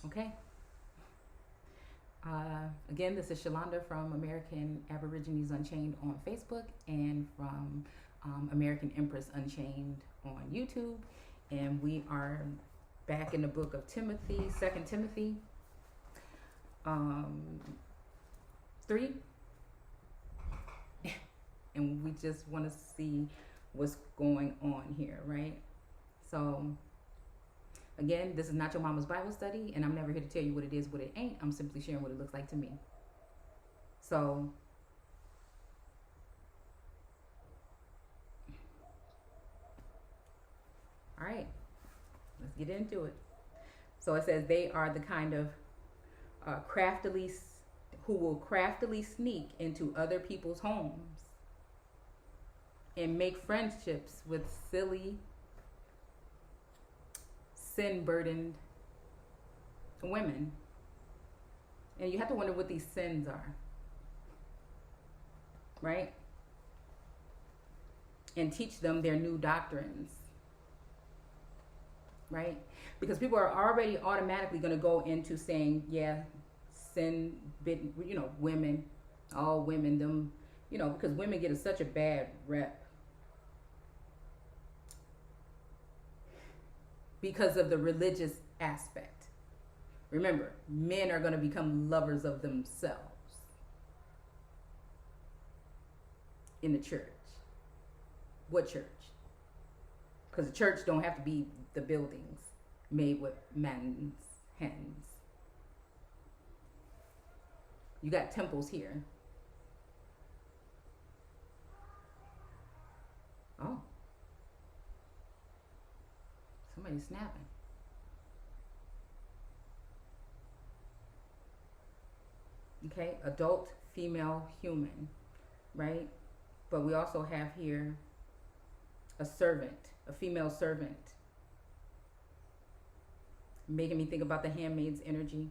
Okay. Again, this is Shalonda from American Aborigines Unchained on Facebook and from American Empress Unchained on YouTube. And we are back in the book of Timothy, 2 Timothy 3. And we just want to see what's going on here, right? So, again, this is not your mama's Bible study, and I'm never here to tell you what it is, what it ain't. I'm simply sharing what it looks like to me. So, all right, let's get into it. So it says they are the kind of who will craftily sneak into other people's homes and make friendships with silly, sin-burdened women. And you have to wonder what these sins are, right? And teach them their new doctrines, right? Because people are already automatically going to go into saying, yeah, sin, women, all women, them, because women get such a bad rep because of the religious aspect. Remember, men are going to become lovers of themselves in the church. What church? Because the church don't have to be the buildings made with men's hands. You got temples here. Oh. Somebody's snapping. Okay, adult female human, right? But we also have here a servant, a female servant. Making me think about the handmaid's energy.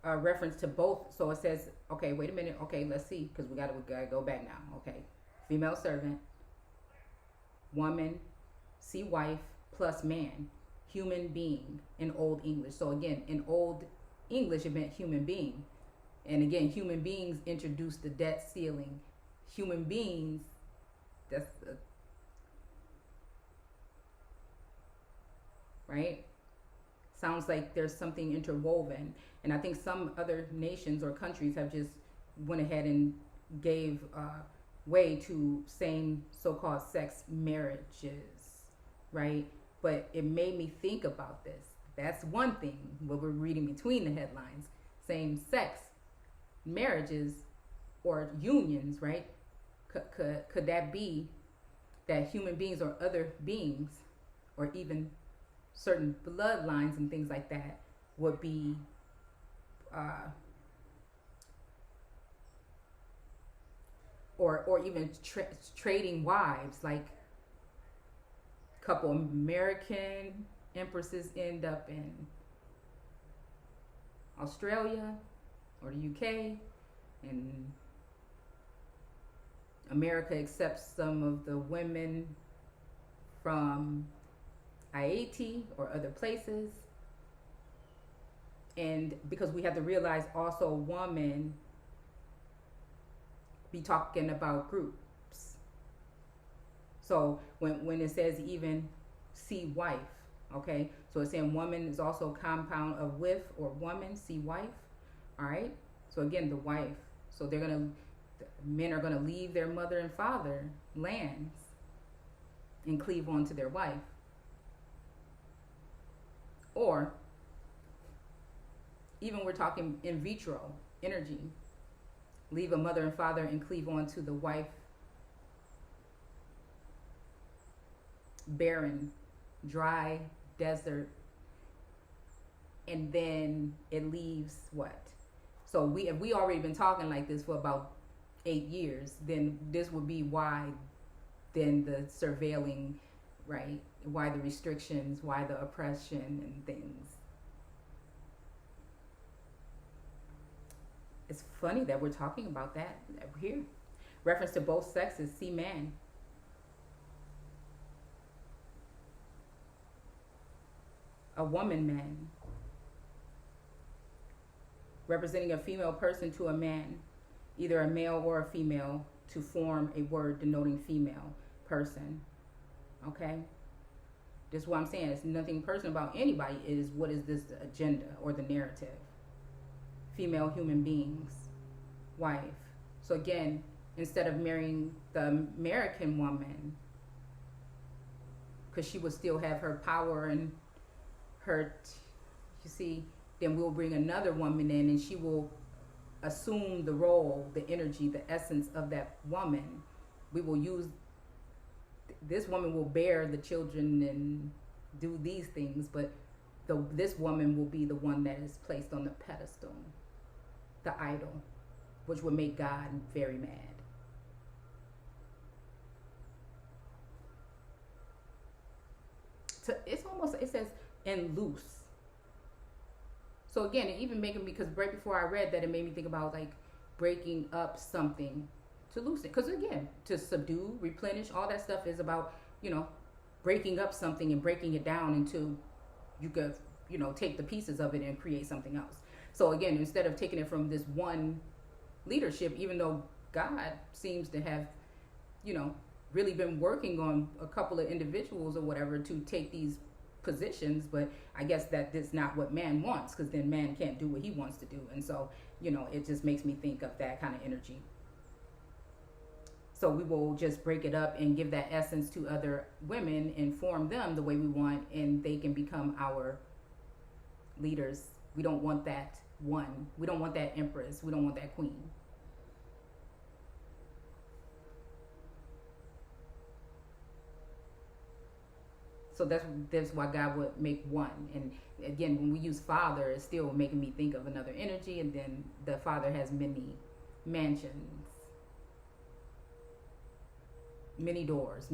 Reference to both. So it says, okay, wait a minute. Okay, let's see, because we gotta go back now. Okay, female servant, woman, see wife, plus man, human being in Old English. So again, in Old English, it meant human being. And again, human beings introduced the debt ceiling. Human beings, that's right? Sounds like there's something interwoven. And I think some other nations or countries have just went ahead and gave way to same so-called sex marriages, right? But it made me think about this. That's one thing, what we're reading between the headlines. Same sex marriages or unions, right? Could that be that human beings or other beings or even certain bloodlines and things like that would be or even trading wives, like a couple American empresses end up in Australia or the UK, and America accepts some of the women from Haiti or other places. And because we have to realize also women be talking about groups. So when it says even see wife, okay, so it's saying woman is also a compound of with or woman, see wife. All right, so again, the wife. So men are gonna leave their mother and father lands and cleave on to their wife. Or even we're talking in vitro energy, leave a mother and father and cleave on to the wife. Barren, dry desert, and then it leaves what? So if we already been talking like this for about 8 years, then this would be why then the surveilling, right? Why the restrictions, why the oppression and things. It's funny that we're talking about that here, Reference to both sexes, see man. A woman man. Representing a female person to a man, either a male or a female, to form a word denoting female person. Okay? This is what I'm saying. It's nothing personal about anybody. It is what is this agenda or the narrative. Female human beings. Wife. So again, instead of marrying the American woman, because she would still have her power and her, you see, then we'll bring another woman in and she will assume the role, the energy, the essence of that woman. We will use, this woman will bear the children and do these things, but this woman will be the one that is placed on the pedestal, the idol, which would make God very mad. So it's almost, it says, and loose. So again, it even making me, because right before I read that, it made me think about like breaking up something to loosen. Because again, to subdue, replenish, all that stuff is about, breaking up something and breaking it down until you could, take the pieces of it and create something else. So again, instead of taking it from this one leadership, even though God seems to have, really been working on a couple of individuals or whatever to take these positions, but I guess that is not what man wants, because then man can't do what he wants to do. And so, it just makes me think of that kind of energy. So we will just break it up and give that essence to other women and form them the way we want, and they can become our leaders. We don't want that one. We don't want that empress. We don't want that queen. So that's why God would make one. And again, when we use father, it's still making me think of another energy. And then the father has many mansions, many doors,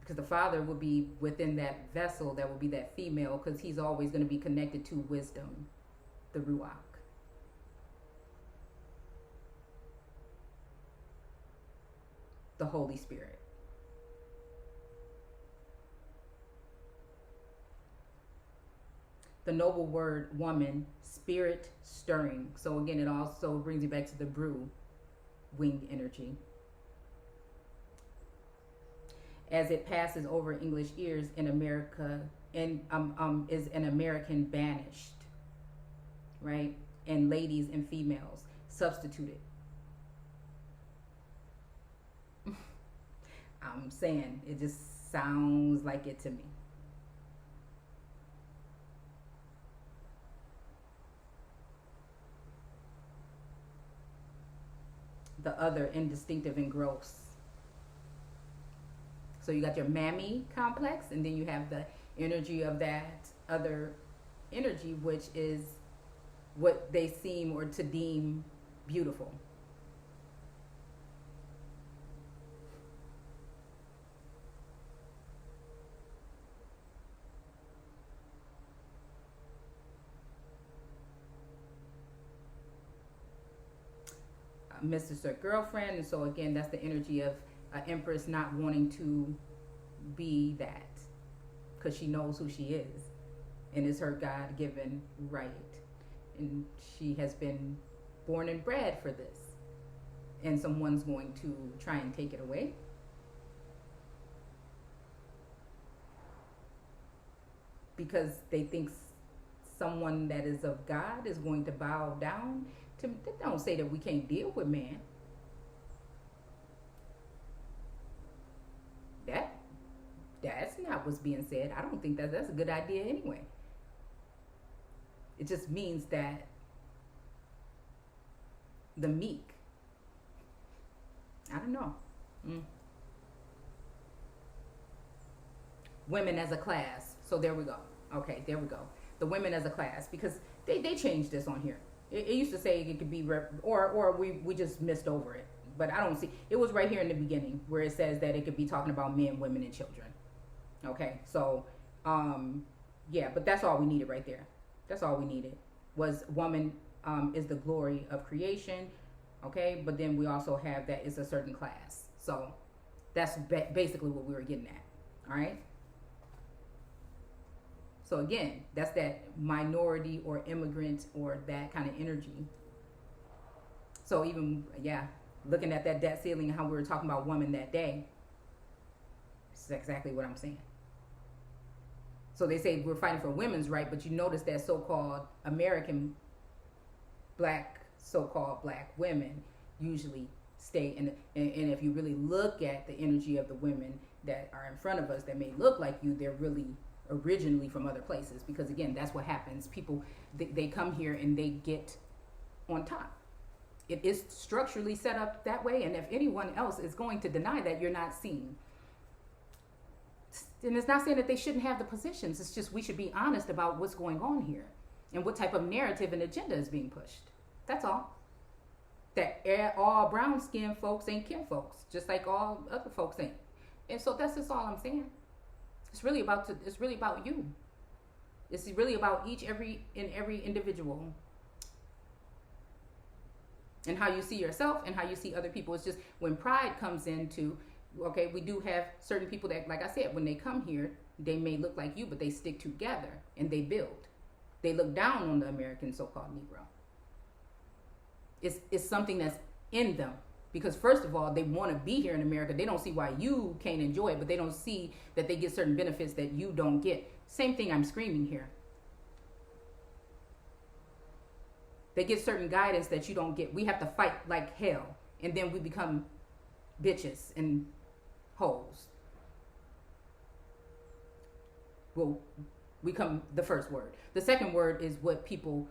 because the father will be within that vessel that will be that female, because he's always going to be connected to wisdom, the Ruach. The Holy Spirit. The noble word woman, spirit stirring. So again, it also brings you back to the brew, winged energy. As it passes over English ears in America, and is an American banished, right? And ladies and females substituted. I'm saying, it just sounds like it to me. The other, indistinctive and gross. So you got your mammy complex, and then you have the energy of that other energy, which is what they seem or to deem beautiful. Mistress or girlfriend. And so again, that's the energy of an empress not wanting to be that, because she knows who she is and it's her God-given right, and she has been born and bred for this, and someone's going to try and take it away. Because they think someone that is of God is going to bow down. They don't say that we can't deal with man. That's not what's being said. I don't think that's a good idea anyway. It just means that the meek, I don't know. Women as a class. So there we go. Okay, there we go. The women as a class, because they changed this on here. It used to say it could be, or we just missed over it. But I don't see, it was right here in the beginning where it says that it could be talking about men, women, and children. Okay, so, yeah, but that's all we needed right there. That's all we needed was woman is the glory of creation. Okay, but then we also have that it's a certain class. So that's basically what we were getting at. All right. So again, that's that minority or immigrant or that kind of energy. So even, yeah, looking at that debt ceiling and how we were talking about women that day, this is exactly what I'm saying. So they say we're fighting for women's right, but you notice that so-called American black, so-called black women usually stay in, and if you really look at the energy of the women that are in front of us that may look like you, they're really originally from other places, because again, that's what happens. People, they come here and they get on top. It is structurally set up that way, and if anyone else is going to deny that, you're not seeing. And it's not saying that they shouldn't have the positions. It's just we should be honest about what's going on here and what type of narrative and agenda is being pushed. That's all. That all brown skinned folks ain't kin folks, just like all other folks ain't. And so that's just all I'm saying. It's really about you. It's really about every individual, and how you see yourself and how you see other people. It's just when pride comes into, okay, we do have certain people that, like I said, when they come here, they may look like you, but they stick together and they build. They look down on the American so-called Negro. It's something that's in them. Because first of all, they want to be here in America. They don't see why you can't enjoy it, but they don't see that they get certain benefits that you don't get. Same thing I'm screaming here. They get certain guidance that you don't get. We have to fight like hell, and then we become bitches and hoes. Well, we come the first word. The second word is what people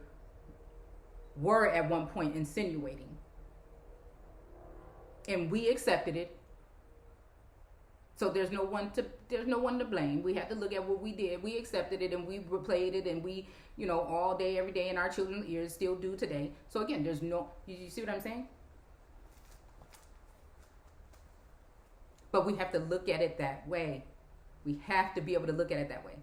were at one point insinuating. And we accepted it. So there's no one to blame. We had to look at what we did. We accepted it and we replayed it, and we, all day, every day in our children's ears still do today. So again, there's no, you see what I'm saying? But we have to look at it that way. We have to be able to look at it that way.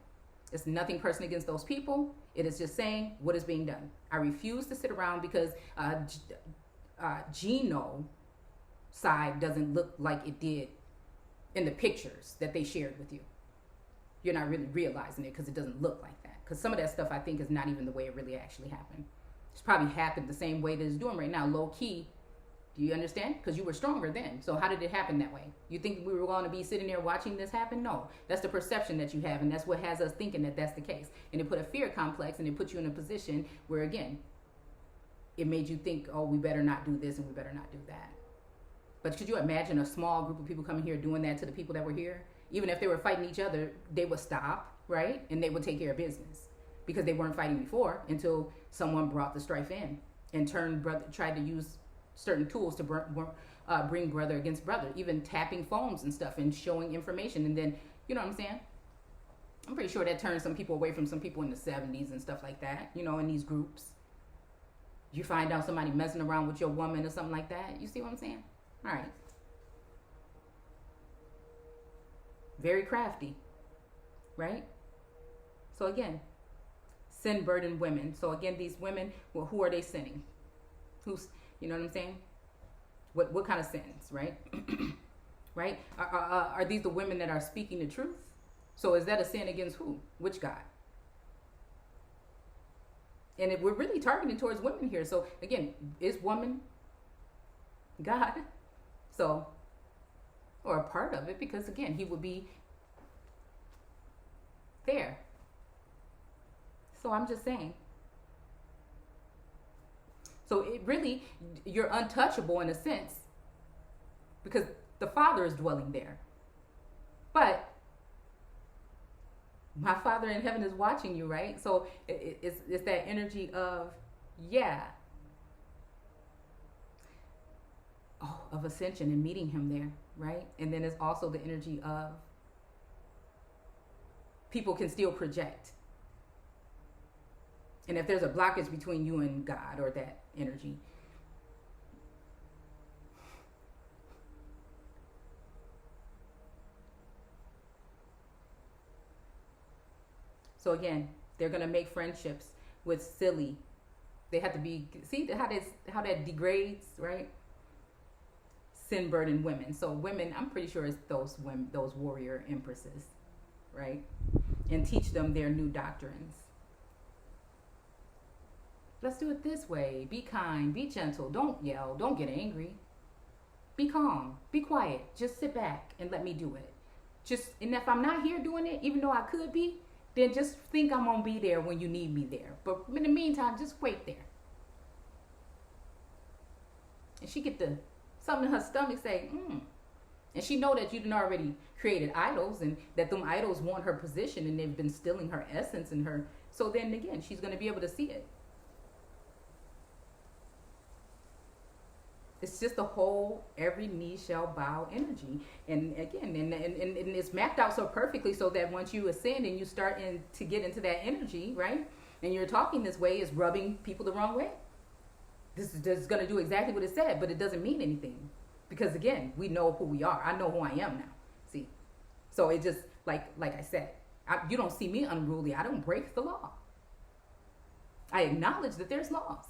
It's nothing personal against those people. It is just saying what is being done. I refuse to sit around because Gino side doesn't look like it did in the pictures that they shared with you. You're not really realizing it because it doesn't look like that. Because some of that stuff I think is not even the way it really actually happened. It's probably happened the same way that it's doing right now, low key. Do you understand? Because you were stronger then. So how did it happen that way? You think we were going to be sitting there watching this happen? No. That's the perception that you have, and that's what has us thinking that that's the case. And it put a fear complex, and it put you in a position where, again, it made you think, oh, we better not do this and we better not do that. But could you imagine a small group of people coming here doing that to the people that were here? Even if they were fighting each other, they would stop, right? And they would take care of business because they weren't fighting before until someone brought the strife in and tried to use certain tools to bring brother against brother, even tapping phones and stuff and showing information. And then, you know what I'm saying? I'm pretty sure that turned some people away from some people in the 70s and stuff like that, in these groups. You find out somebody messing around with your woman or something like that. You see what I'm saying? All right. Very crafty, right? So again, sin burdened women. So again, these women, well, who are they sinning? Who's, you know what I'm saying? What kind of sins, right? Right? Are these the women that are speaking the truth? So is that a sin against who? Which God? And if we're really targeting towards women here. So again, is woman God? So, or a part of it, because again, he would be there. So I'm just saying. So it really, you're untouchable in a sense because the Father is dwelling there. But my Father in heaven is watching you, right? So it's that energy of, of ascension and meeting him there, right? And then it's also the energy of people can still project. And if there's a blockage between you and God or that energy, so again, they're going to make friendships with silly They have to be, see how that degrades, right? Sin burdened women. So women, I'm pretty sure it's those women, those warrior empresses, right? And teach them their new doctrines. Let's do it this way. Be kind, be gentle, don't yell, don't get angry. Be calm, be quiet. Just sit back and let me do it. And if I'm not here doing it, even though I could be, then just think I'm gonna be there when you need me there. But in the meantime, just wait there. And she get the something in her stomach say, and she know that you done already created idols, and that them idols want her position, and they've been stealing her essence and her. So then again, she's gonna be able to see it. It's just a whole every knee shall bow energy. And again, and it's mapped out so perfectly so that once you ascend and you start to get into that energy, right? And you're talking this way, is rubbing people the wrong way. This is going to do exactly what it said, but it doesn't mean anything. Because again, we know who we are. I know who I am now. See? So it just, like I said, you don't see me unruly. I don't break the law. I acknowledge that there's laws.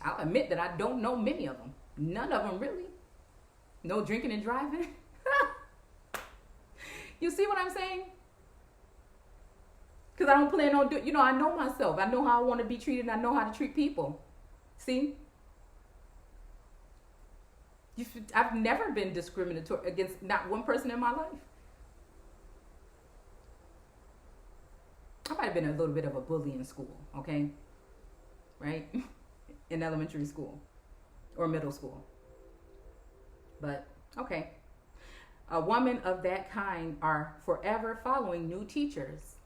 I'll admit that I don't know many of them. None of them really. No drinking and driving. You see what I'm saying? Because I don't plan on doing, I know myself. I know how I want to be treated, and I know how to treat people. See? I've never been discriminatory against not one person in my life. I might have been a little bit of a bully in school, okay? Right? In elementary school or middle school. But, okay. A woman of that kind are forever following new teachers.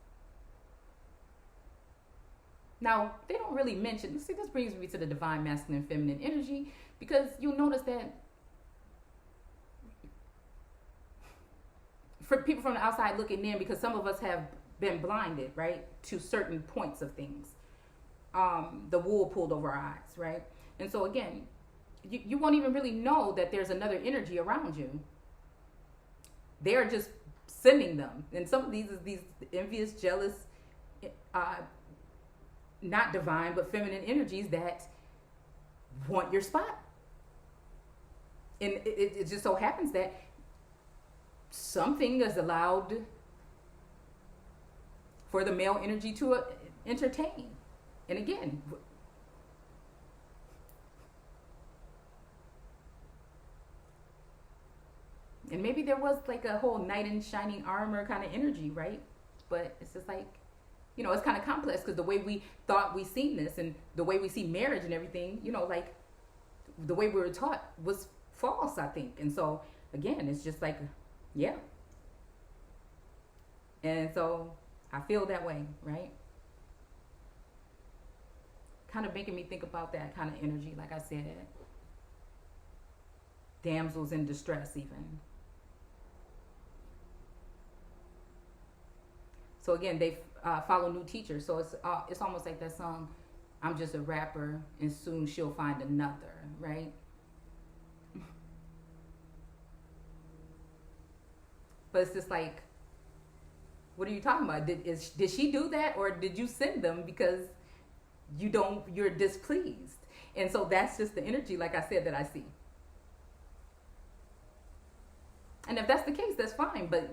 Now, they don't really mention, see, this brings me to the divine masculine feminine energy, because you'll notice that for people from the outside looking in, because some of us have been blinded, right, to certain points of things. The wool pulled over our eyes, right? And so again, you won't even really know that there's another energy around you. They're just sending them. And some of these envious, jealous, not divine, but feminine energies that want your spot. And it just so happens that something is allowed for the male energy to entertain. And again, and maybe there was like a whole knight in shining armor kind of energy, right? But it's just like, it's kind of complex, because the way we thought we seen this and the way we see marriage and everything, like the way we were taught was false, I think. And so again, it's just like, yeah. And so I feel that way, right? Kind of making me think about that kind of energy, like I said. Damsels in distress, even. So again, they follow new teachers. So it's almost like that song, I'm just a rapper and soon she'll find another, right? But it's just like, what are you talking about? Did she do that, or did you send them because you're displeased? And so that's just the energy, like I said, that I see. And if that's the case, that's fine, but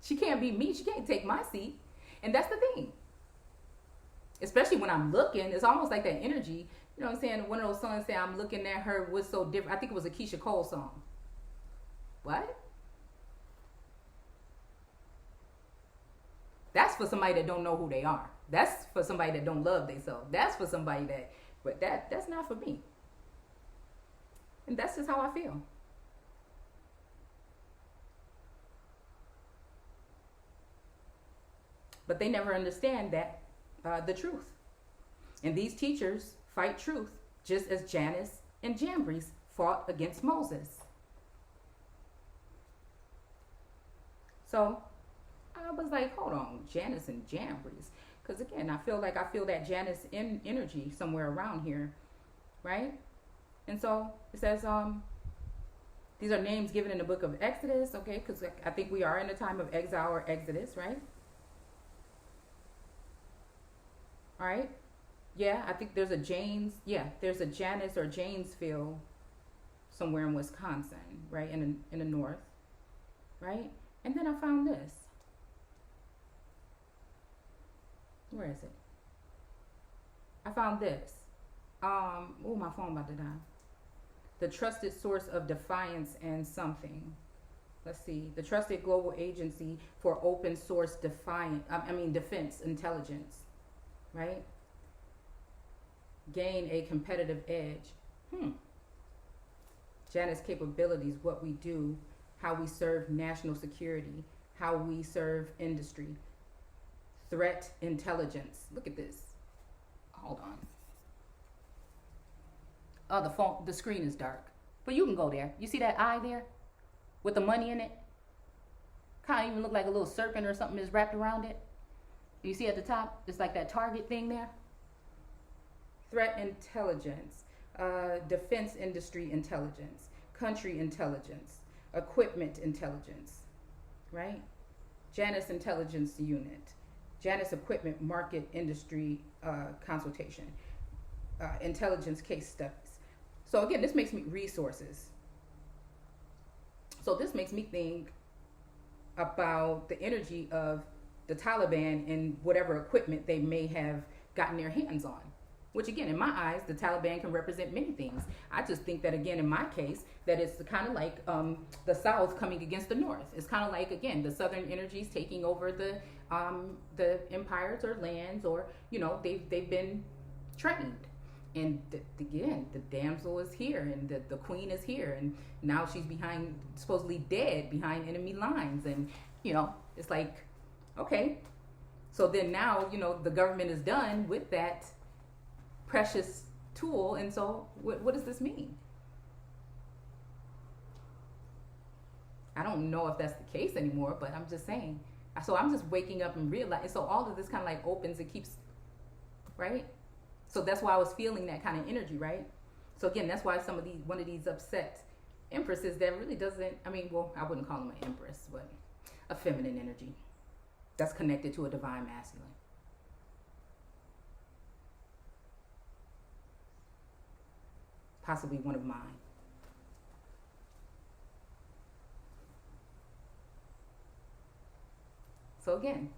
she can't be me. She can't take my seat. And that's the thing. Especially when I'm looking, it's almost like that energy. You know what I'm saying? One of those songs say, I'm looking at her, what's so different. I think it was a Keisha Cole song. What? That's for somebody that don't know who they are. That's for somebody that don't love themselves. That's for somebody but that's not for me. And that's just how I feel. But they never understand that the truth. And these teachers fight truth, just as Jannes and Jambres fought against Moses. So I was like, hold on, Jannes and Jambres. Because again, I feel that Jannes energy somewhere around here, right? And so it says, these are names given in the book of Exodus, okay? Because I think we are in the time of exile or Exodus, right? All right. Yeah, I think there's a Janes. Yeah, there's a Janice or Janesville somewhere in Wisconsin, right in the north, right. And then I found this. Where is it? I found this. Oh, my phone about to die. The trusted source of defiance and something. Let's see. The trusted global agency for open source defense intelligence, right? Gain a competitive edge. Janet's capabilities, what we do, how we serve national security, how we serve industry. Threat intelligence. Look at this. Hold on. Oh, the screen is dark. But you can go there. You see that eye there? With the money in it? Kind of even look like a little serpent or something is wrapped around it. You see at the top? It's like that target thing there. Threat intelligence. Defense industry intelligence. Country intelligence. Equipment intelligence. Right? Janus Intelligence Unit. Janus Equipment Market Industry Consultation. Intelligence case studies. So again, this makes me resources. So this makes me think about the energy of the Taliban and whatever equipment they may have gotten their hands on. Which again, in my eyes, the Taliban can represent many things. I just think that again, in my case, that it's kind of like the South coming against the North. It's kind of like, again, the Southern energies taking over the empires or lands, or, you know, they've been trained. And again, the damsel is here, and the queen is here, and now she's supposedly dead behind enemy lines. And, you know, it's like, okay. So then now, you know, the government is done with that precious tool. And so what does this mean? I don't know if that's the case anymore, but I'm just saying. So I'm just waking up and realizing. So all of this kind of like opens and keeps, right? So that's why I was feeling that kind of energy, right? So again, that's why one of these upset empresses that really doesn't, I wouldn't call them an empress, but a feminine energy that's connected to a divine masculine. Possibly one of mine. So again,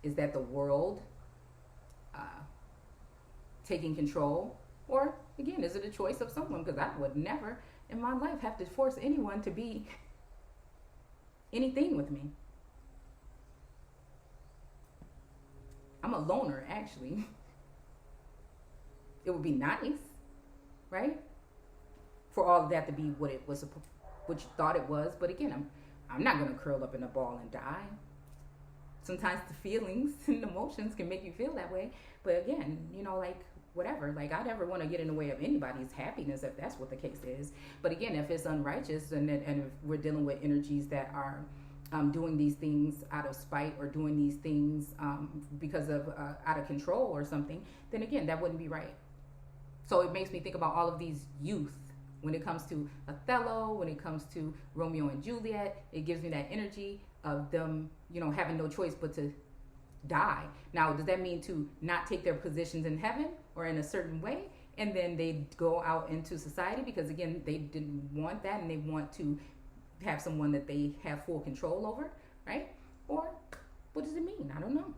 is that the world taking control? Or again, is it a choice of someone? Because I would never in my life have to force anyone to be anything with me. I'm a loner, actually. It would be nice, right? For all of that to be what you thought it was. But again, I'm not going to curl up in a ball and die. Sometimes the feelings and emotions can make you feel that way. But again, you know, like, whatever. Like, I never want to get in the way of anybody's happiness if that's what the case is. But again, if it's unrighteous and if we're dealing with energies that are doing these things out of spite or doing these things because of out of control or something, then again, that wouldn't be right. So it makes me think about all of these youth. When it comes to Othello, when it comes to Romeo and Juliet, it gives me that energy of them, you know, having no choice but to die. Now, does that mean to not take their positions in heaven or in a certain way, and then they go out into society? Because again, they didn't want that, and they want to have someone that they have full control over, right? Or what does it mean? I don't know.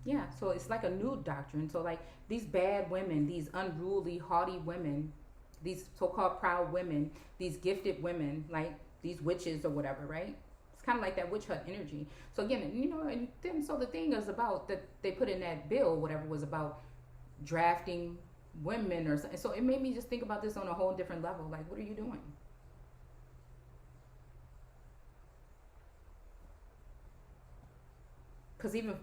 Yeah, so it's like a new doctrine. So like these bad women, these unruly, haughty women, these so-called proud women, these gifted women, like these witches or whatever, right? It's kind of like that witch hunt energy. So again, you know, and then so the thing is about that they put in that bill, whatever, was about drafting women or something. So it made me just think about this on a whole different level. Like, what are you doing? Because even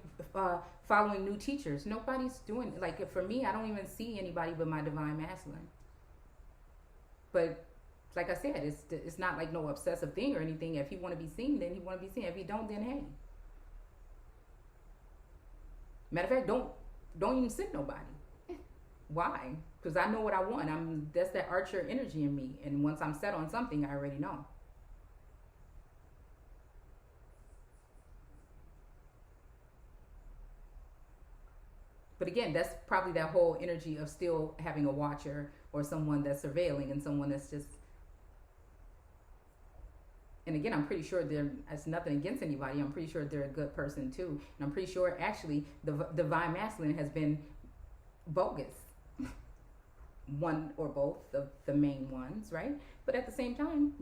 following new teachers, nobody's doing it. Like, for me, I don't even see anybody but my divine masculine. But like I said, it's not like no obsessive thing or anything. If he want to be seen, then he want to be seen. If he don't, then hey. Matter of fact, don't even send nobody. Why? because I know what I want. That's that archer energy in me, and once I'm set on something, I already know. But again, that's probably that whole energy of still having a watcher or someone that's surveilling and someone that's just. And again, I'm pretty sure it's nothing against anybody. I'm pretty sure they're a good person too, and I'm pretty sure actually the divine masculine has been bogus, one or both of the main ones, right? But at the same time,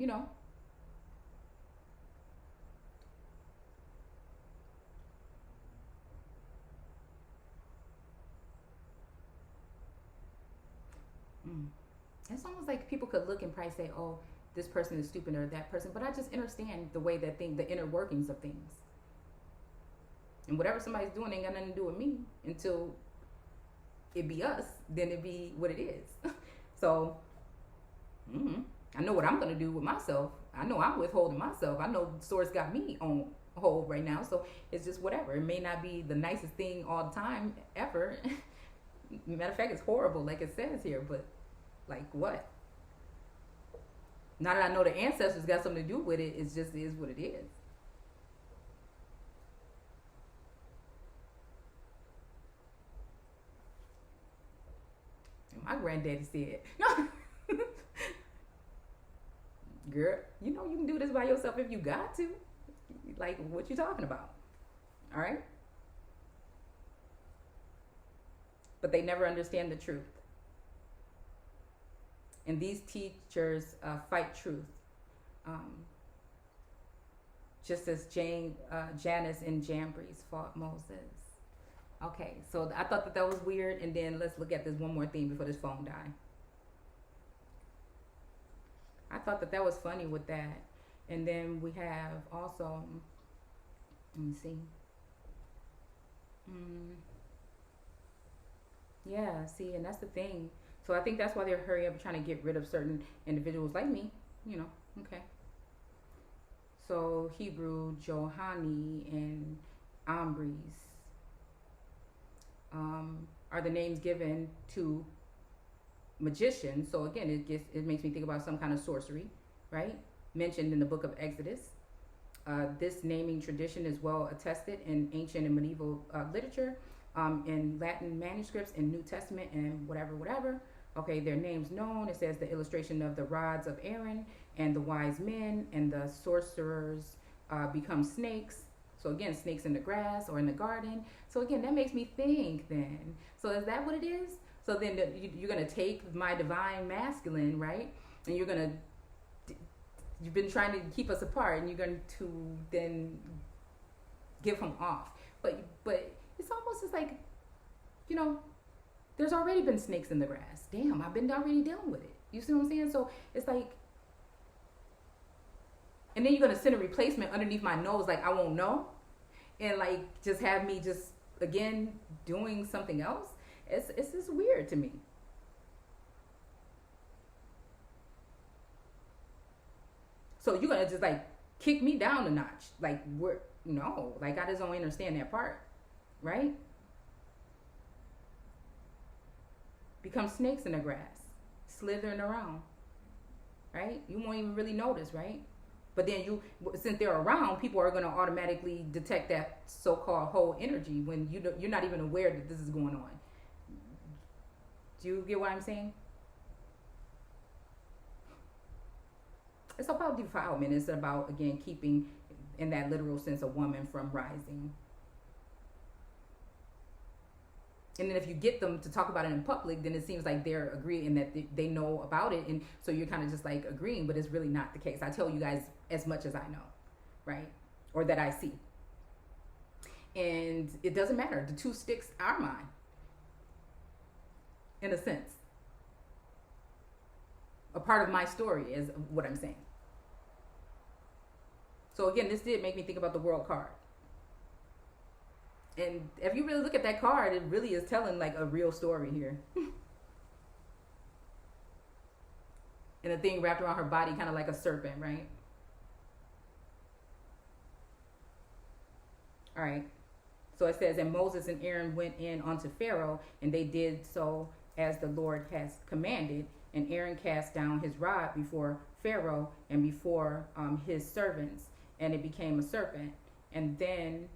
mm, it's almost like people could look and probably say, "Oh, this person is stupid or that person," but I just understand the way that the inner workings of things, and whatever somebody's doing ain't got nothing to do with me until it be us. Then it be what it is. So, I know what I'm gonna do with myself. I know I'm withholding myself. I know Source got me on hold right now. So it's just whatever. It may not be the nicest thing all the time ever. Matter of fact, it's horrible, like it says here. But like what? Now that I know the ancestors got something to do with it, it just is what it is. And my granddaddy said, "No, girl, you can do this by yourself if you got to. Like, what you talking about? All right." But they never understand the truth. And these teachers fight truth. Um, just as Janus and Jambres fought Moses. Okay, so I thought that was weird. And then let's look at this one more thing before this phone die. I thought that was funny with that. And then we have also, let me see. Yeah, see, and that's the thing. So I think that's why they're hurry up trying to get rid of certain individuals like me. Okay. So Hebrew, Johanni, and Ambres are the names given to magicians. So again, it makes me think about some kind of sorcery, right? Mentioned in the book of Exodus. This naming tradition is well attested in ancient and medieval literature, in Latin manuscripts, in New Testament, and whatever. Okay, their names known. It says the illustration of the rods of Aaron and the wise men and the sorcerers become snakes. So again, snakes in the grass or in the garden. So again, that makes me think then. So is that what it is? So then you're going to take my divine masculine, right? And you've been trying to keep us apart, and you're going to then give him off. But it's almost just like, there's already been snakes in the grass. Damn, I've been already dealing with it. You see what I'm saying? So it's like, and then you're gonna send a replacement underneath my nose, like I won't know, and like just have me just again doing something else. It's just weird to me. So you're gonna just like kick me down a notch, like like I just don't understand that part, right? Become snakes in the grass, slithering around, right? You won't even really notice, right? But then since they're around, people are going to automatically detect that so-called whole energy when you're not even aware that this is going on. Do you get what I'm saying? It's about defilement. It's about, again, keeping, in that literal sense, a woman from rising. And then if you get them to talk about it in public, then it seems like they're agreeing that they know about it. And so you're kind of just like agreeing, but it's really not the case. I tell you guys as much as I know, right? Or that I see. And it doesn't matter. The two sticks are mine, in a sense. A part of my story is what I'm saying. So again, this did make me think about the world card. And if you really look at that card, it really is telling like a real story here. And the thing wrapped around her body, kind of like a serpent, right? All right. So it says, and Moses and Aaron went in unto Pharaoh, and they did so as the Lord has commanded. And Aaron cast down his rod before Pharaoh and before his servants, and it became a serpent. And then,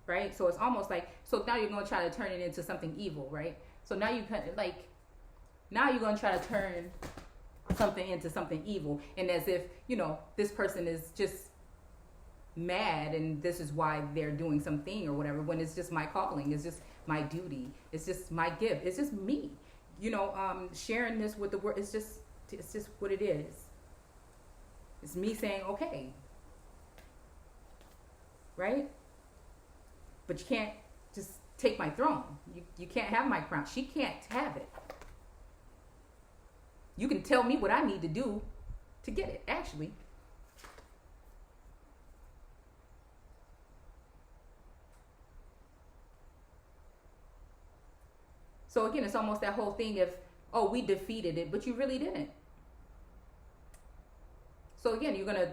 right? So it's almost like, so now you're going to try to turn it into something evil, right? So now you kind of like, now you're going to try to turn something into something evil. And as if, this person is just mad and this is why they're doing something or whatever, when it's just my calling, it's just my duty, it's just my gift, it's just me, sharing this with the world. It's just what it is. It's me saying, okay, right? But you can't just take my throne. You can't have my crown. She can't have it. You can tell me what I need to do to get it, actually. So again, it's almost that whole thing of, oh, we defeated it, but you really didn't. So again, you're going to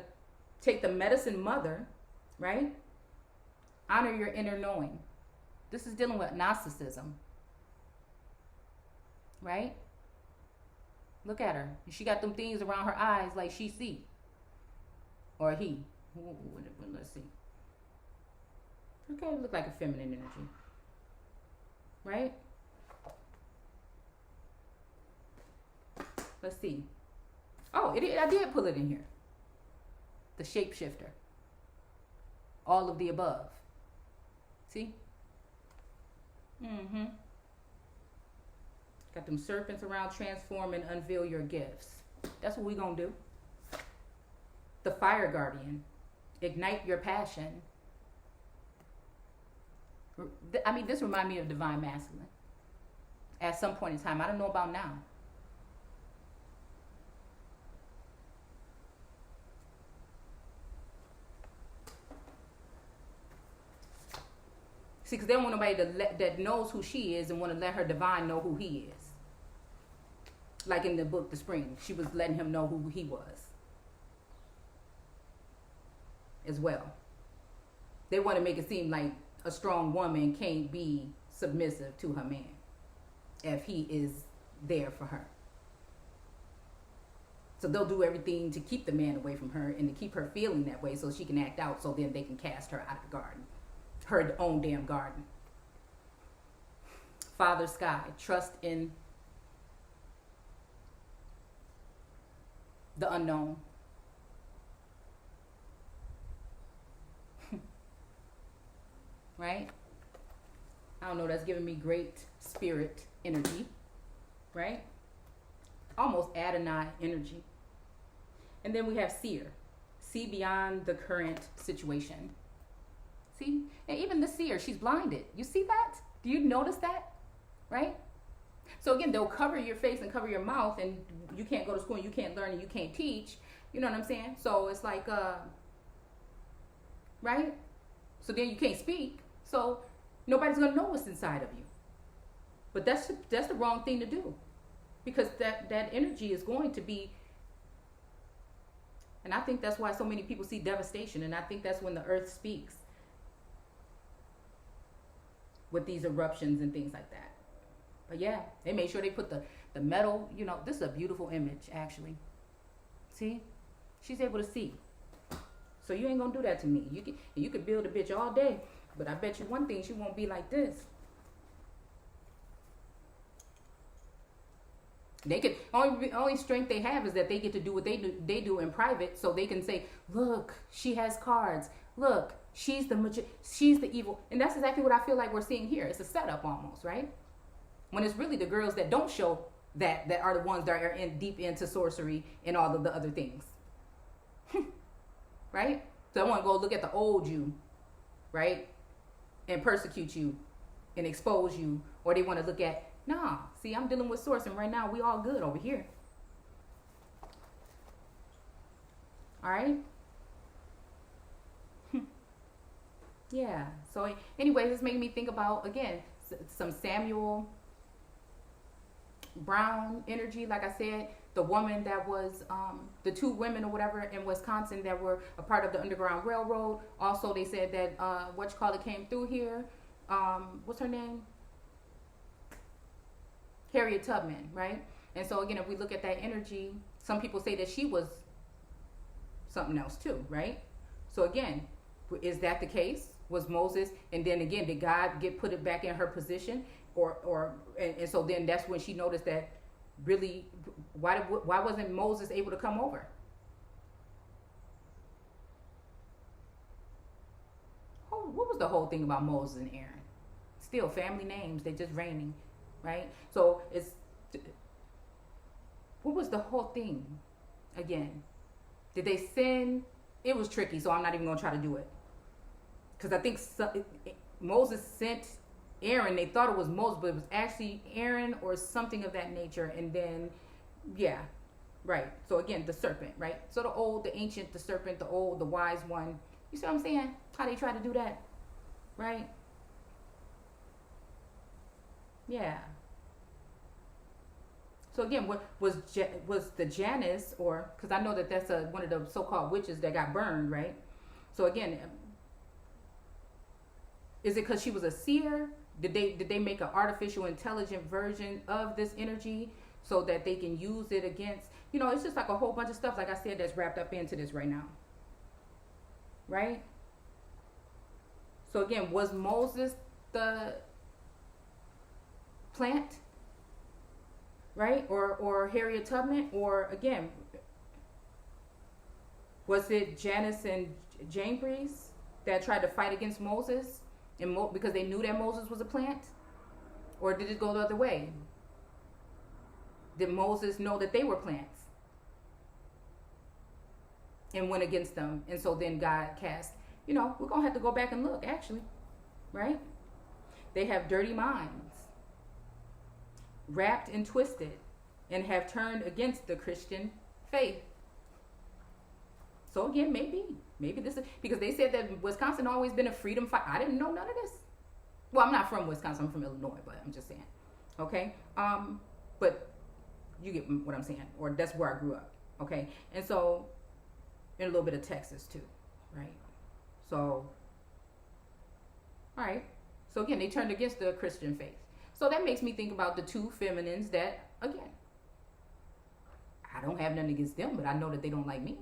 take the medicine mother, right? Honor your inner knowing. This is dealing with Gnosticism, right? Look at her. She got them things around her eyes like she see. Or he. Let's see. Okay, look like a feminine energy. Right? Let's see. Oh, I did pull it in here. The shapeshifter. All of the above. See? Mm-hmm. Got them serpents around, transform and unveil your gifts. That's what we're going to do. The fire guardian. Ignite your passion. I mean, this reminds me of divine masculine. At some point in time. I don't know about now. See, because they don't want nobody that knows who she is and want to let her divine know who he is. Like in the book, The Spring, she was letting him know who he was as well. They want to make it seem like a strong woman can't be submissive to her man if he is there for her. So they'll do everything to keep the man away from her and to keep her feeling that way so she can act out, so then they can cast her out of the garden. Her own damn garden. Father Sky, trust in the unknown. Right? I don't know, that's giving me great spirit energy. Right? Almost Adonai energy. And then we have seer. See beyond the current situation. See? And even the seer, she's blinded. You see that? Do you notice that? Right? So again, they'll cover your face and cover your mouth, and you can't go to school and you can't learn and you can't teach. You know what I'm saying? So it's like, right? So then you can't speak. So nobody's going to know what's inside of you. But that's the wrong thing to do. Because that energy is going to be, and I think that's why so many people see devastation, and I think that's when the earth speaks. With these eruptions and things like that. But yeah, they made sure they put the metal, this is a beautiful image, actually. See? She's able to see. So you ain't gonna do that to me. You could build a bitch all day, but I bet you one thing, she won't be like this. They could only strength they have is that they get to do what they do in private, so they can say, look, she has cards. Look, she's the evil. And that's exactly what I feel like we're seeing here. It's a setup almost, right? When it's really the girls that don't show that are the ones that are deep into sorcery and all of the other things. Right? So I want to go look at the old you, right? And persecute you and expose you. Or they want to look at, nah, see, I'm dealing with source and right now we all good over here. All right? Yeah. So anyways, it's making me think about, again, some Samuel Brown energy. Like I said, the woman that was, the two women or whatever in Wisconsin that were a part of the Underground Railroad. Also, they said that, came through here. What's her name? Harriet Tubman, right? And so again, if we look at that energy, some people say that she was something else too, right? So again, is that the case? Was Moses, and then again, did God get put it back in her position, and so then that's when she noticed that really, why wasn't Moses able to come over? What was the whole thing about Moses and Aaron? Still family names, they just reigning, right? So it's, what was the whole thing again? Did they sin? It was tricky, so I'm not even gonna try to do it, because I think Moses sent Aaron. They thought it was Moses, but it was actually Aaron or something of that nature. And then, yeah, right. So again, the serpent, right? So the ancient, the serpent, the wise one. You see what I'm saying? How they try to do that, right? Yeah. So again, what was the Janus, or because I know that that's one of the so-called witches that got burned, right? So again, is it because she was a seer? Did they make an artificial intelligent version of this energy so that they can use it against? It's just like a whole bunch of stuff, like I said, that's wrapped up into this right now, right? So again, was Moses the plant? Right? Or Harriet Tubman? Or again, was it Janus and Jambres that tried to fight against Moses because they knew that Moses was a plant? Or did it go the other way? Did Moses know that they were plants and went against them? And so then God cast, we're going to have to go back and look, actually, right? They have dirty minds, wrapped and twisted, and have turned against the Christian faith. So again, maybe this is because they said that Wisconsin always been a freedom fight. I didn't know none of this. Well, I'm not from Wisconsin, I'm from Illinois, but I'm just saying. Okay? But you get what I'm saying, or that's where I grew up. Okay? And so, and a little bit of Texas too, right? So, all right. So again, they turned against the Christian faith. So that makes me think about the two feminines that, again, I don't have nothing against them, but I know that they don't like me.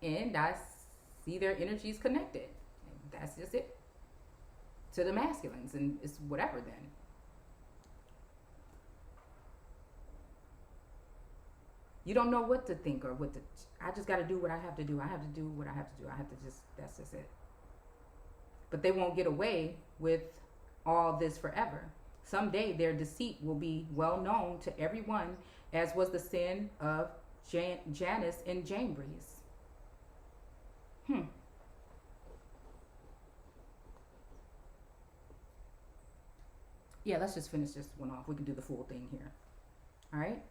And I see their energies connected. And that's just it. To the masculines, and it's whatever then. You don't know what to think or what to. I just got to do what I have to do. I have to do what I have to do. That's just it. But they won't get away with all this forever. Someday their deceit will be well known to everyone, as was the sin of Janus and Jambres. Yeah, let's just finish this one off. We can do the full thing here. All right?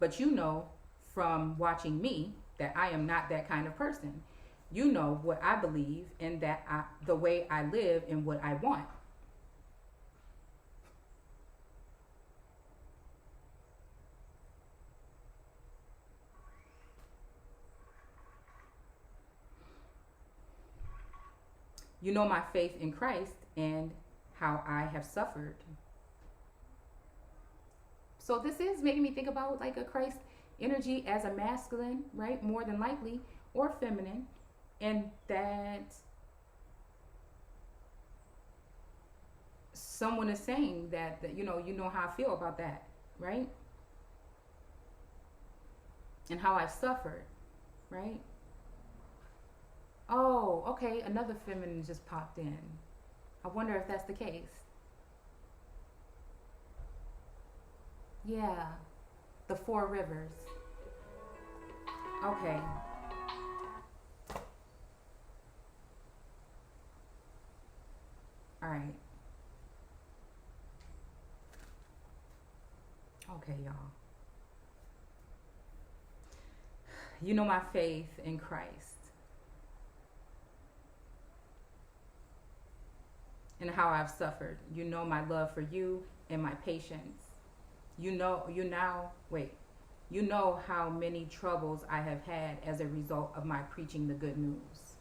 But from watching me that I am not that kind of person. You know what I believe, and that the way I live and what I want. You know my faith in Christ and how I have suffered. So this is making me think about like a Christ energy as a masculine, right? More than likely, or feminine. And that someone is saying that you know how I feel about that, right? And how I've suffered, right? Oh, okay, another feminine just popped in. I wonder if that's the case. Yeah, the Four Rivers. Okay. All right. Okay, y'all. You know my faith in Christ and how I've suffered. You know my love for you and my patience. You know how many troubles I have had as a result of my preaching the good news.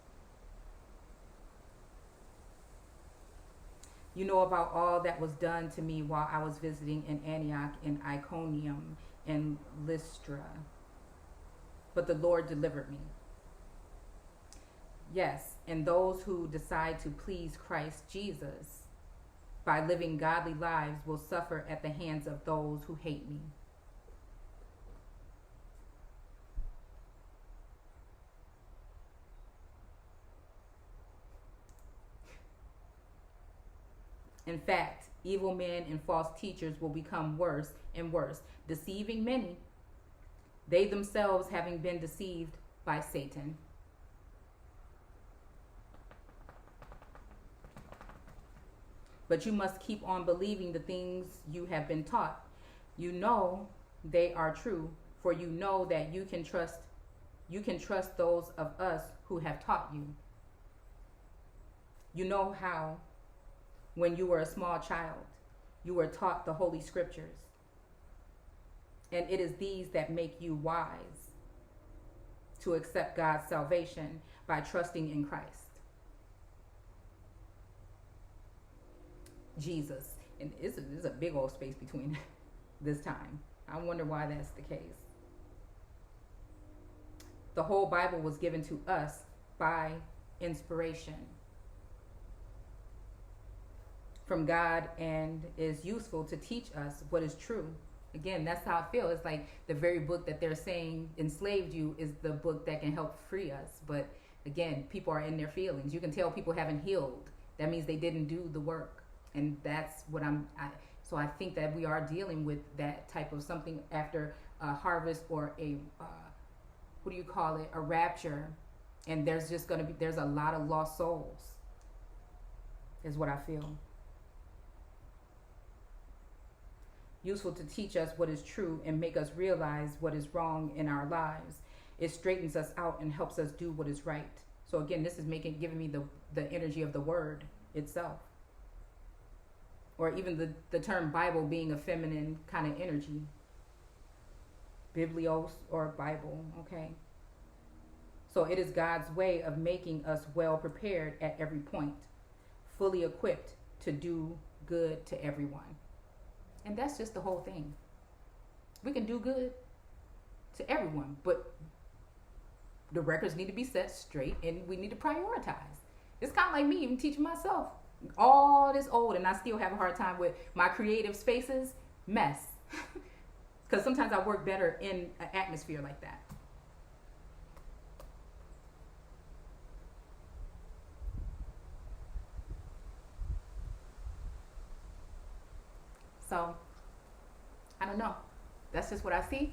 You know about all that was done to me while I was visiting in Antioch and Iconium and Lystra. But the Lord delivered me. Yes, and those who decide to please Christ Jesus by living godly lives will suffer at the hands of those who hate me. In fact, evil men and false teachers will become worse and worse, deceiving many, they themselves having been deceived by Satan. But you must keep on believing the things you have been taught. You know they are true, for you know that you can trust those of us who have taught you. You know how, when you were a small child, you were taught the Holy Scriptures. And it is these that make you wise to accept God's salvation by trusting in Christ Jesus. And there's a big old space between this time. I wonder why that's the case. The whole Bible was given to us by inspiration from God and is useful to teach us what is true. Again, that's how I feel. It's like the very book that they're saying enslaved you is the book that can help free us. But again, people are in their feelings. You can tell people haven't healed. That means they didn't do the work. And that's what so I think that we are dealing with that type of something after a harvest or a, a rapture. And there's just going to be, there's a lot of lost souls, is what I feel. Useful to teach us what is true and make us realize what is wrong in our lives. It straightens us out and helps us do what is right. So again, this is giving me the energy of the word itself. Or even the term Bible being a feminine kind of energy. Biblios or Bible, okay? So it is God's way of making us well prepared at every point, fully equipped to do good to everyone. And that's just the whole thing. We can do good to everyone, but the records need to be set straight and we need to prioritize. It's kind of like me even teaching myself all this old and I still have a hard time with my creative spaces. Mess. Because sometimes I work better in an atmosphere like that. So, I don't know. That's just what I see.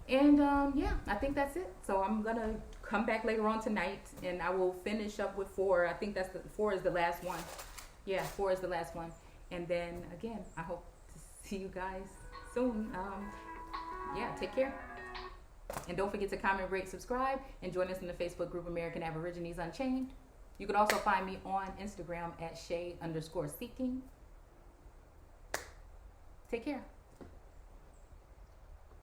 And yeah, I think that's it. So I'm going to come back later on tonight and I will finish up with 4. I think 4 is the last one. Yeah, 4 is the last one. And then again, I hope to see you guys soon. Yeah, take care. And don't forget to comment, rate, subscribe, and join us in the Facebook group American Aborigines Unchained. You can also find me on Instagram at Shay_seeking. Take care.